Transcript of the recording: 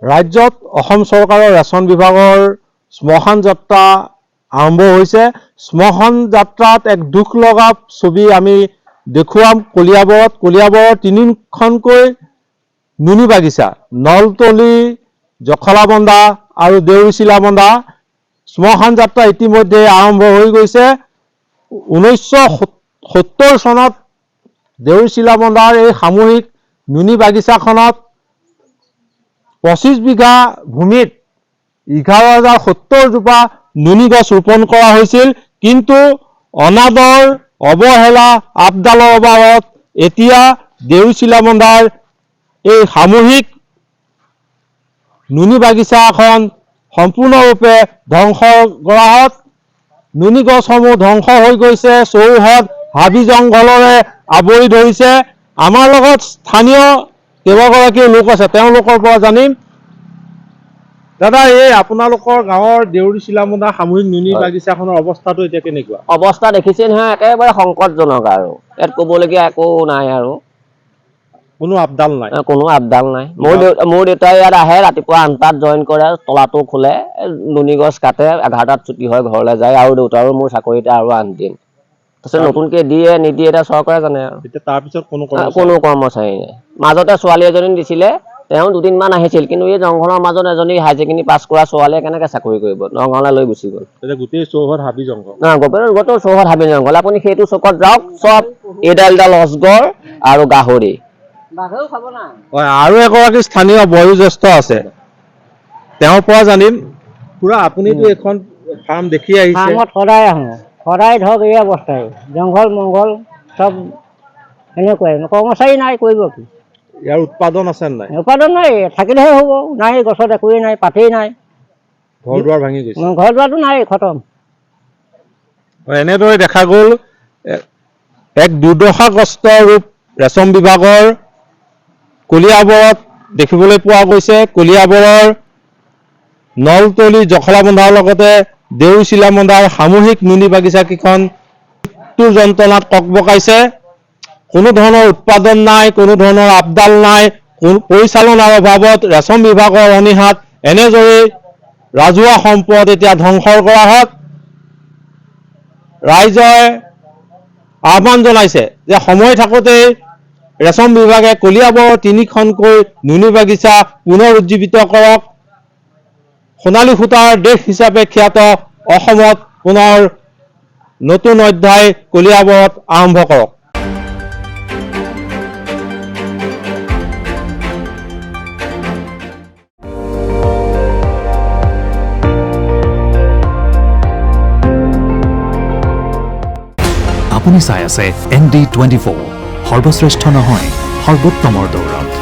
ৰাজ্যত অসম চৰকাৰৰ ৰেচন বিভাগৰ শ্মশান যাত্ৰা আৰম্ভ হৈছে। শ্মশান যাত্ৰাত এক দুখ লগা ছবি আমি দেখুৱাম কলিয়াবৰত 3খনকৈ নুনি বাগিচা, নলতলি, জখলাবন্ধা আৰু দেউৰিচিলাবন্ধা। শ্মশান যাত্ৰা ইতিমধ্যে আৰম্ভ হৈ গৈছে। 1970 চনত দেউৰিচিলাবন্ধাৰ এই সামূহিক নুনি বাগিচাখনত 25 বিঘা ভূমিত 11,070 জোপা নুনি গছ ৰোপণ কৰা হৈছিল। কিন্তু অনাদৰ, অৱহেলা, আপডালৰ অভাৱত এতিয়া দেউৰিচিলাবন্ধাৰ এই সামূহিক নুনি বাগিচাখন সম্পূৰ্ণৰূপে ধ্বংস গৰাহত। নুনি গছসমূহ ধ্বংস হৈ গৈছে, চৌহদ হাবি জংঘলৰে আৱৰি ধৰিছে। আমাৰ লগত স্থানীয় কেইবাগৰাকীও লোক আছে, তেওঁলোকৰ পৰা জানিম। দাদা, এই আপোনালোকৰ গাঁৱৰ দেউৰিচিলাবন্ধা সামূহিক নুনি বাগিচাখনৰ অৱস্থাটো এতিয়া কেনেকুৱা? অৱস্থা দেখিছে নহয়, একেবাৰে সংকটজনক আৰু ইয়াত ক'বলগীয়া একো নাই আৰু কোনো আপডাল নাই, কোনো আপডাল নাই। মোৰ দেউতাই ইয়াত আহে, ৰাতিপুৱা 8টাত জইন কৰে, তলাটো খোলে, নুনি গছ কাটে, 11টাত ছুটি হয়, ঘৰলৈ যায়। আৰু দেউতাৰো মোৰ চাকৰিতে আৰু 8 দিন। তাৰপিছত নতুনকৈ দিয়ে নিদিয়ে এতিয়া চৰকাৰে জানে আৰু। তাৰপিছত কোনো কৰ্মচাৰী নাই। মাজতে ছোৱালী এজনী দিছিলে, তেওঁ 2 দিনমান আহিছিল, কিন্তু এই জংঘলৰ মাজত এজনী হাই ছেকেণ্ডেৰী পাছ কৰা ছোৱালীয়ে কেনেকৈ চাকৰি কৰিব, নগাঁৱলৈ লৈ গুচি গ'ল। গোটেই চৌহদ হাবি জংঘল, গোটেই চৌহদ হাবি জংঘল। আপুনি সেইটো চকত যাওক, চব এডাল অজগৰ আৰু গাহৰি। আৰু এগৰাকী স্থানীয় বয়োজ্যেষ্ঠ আছে, তেওঁৰ পৰা জানিম। খুৰা, আপুনিতো এখন ফাৰ্ম দেখি আহিছে। ফাৰ্মত সদায় আহোঁ, সদায় ধৰক এই অৱস্থাই, জংঘল মংঘল চব এনেকুৱাই। কৰ্মচাৰী নাই, কৰিব কি? ইয়াৰ উৎপাদন আছে নাই? উৎপাদন নাই, থাকিলেহে হ'ব। নাই, গছত একোৱেই নাই, পাতেই নাই। ঘৰ দুৱাৰ ভাঙি গৈছে। ঘৰ দুৱাৰটো নাই, খতম। এনেদৰে দেখা গ'ল এক দুৰ্দশাগ্ৰস্ত ৰূপ ৰেচম বিভাগৰ কলিয়াবৰত দেখিবলৈ পোৱা গৈছে। কলিয়াবৰৰ নলতলি, জখলাবন্ধাৰ লগতে দেউৰিচিলাবন্ধাৰ সামূহিক নুনি বাগিচা কেইখন মৃত্যুৰ যন্ত্ৰণাত ককবকাইছে। কোনো ধৰণৰ উৎপাদন নাই, কোনো ধৰণৰ আপডাল নাই, পৰিচালনাৰ অভাৱত ৰেচম বিভাগৰ অনীহাত এনেদৰে ৰাজহুৱা সম্পদ এতিয়া ধ্বংসৰ গৰাহত। ৰাইজে আহ্বান জনাইছে যে সময় থাকোঁতেই ৰেচম বিভাগে কলিয়াবৰৰ 3খনকৈ নুনি বাগিচা পুনৰ উজ্জীৱিত কৰক। সোণালী সূতাৰ দেশ হিচাপে খ্যাত অসমত পুনৰ নতুন অধ্যায় কলিয়াবৰত আৰম্ভ কৰক। আপুনি চাই আছে ND24, সৰ্বশ্ৰেষ্ঠ নহয়, সৰ্বোত্তমৰ দৌৰত।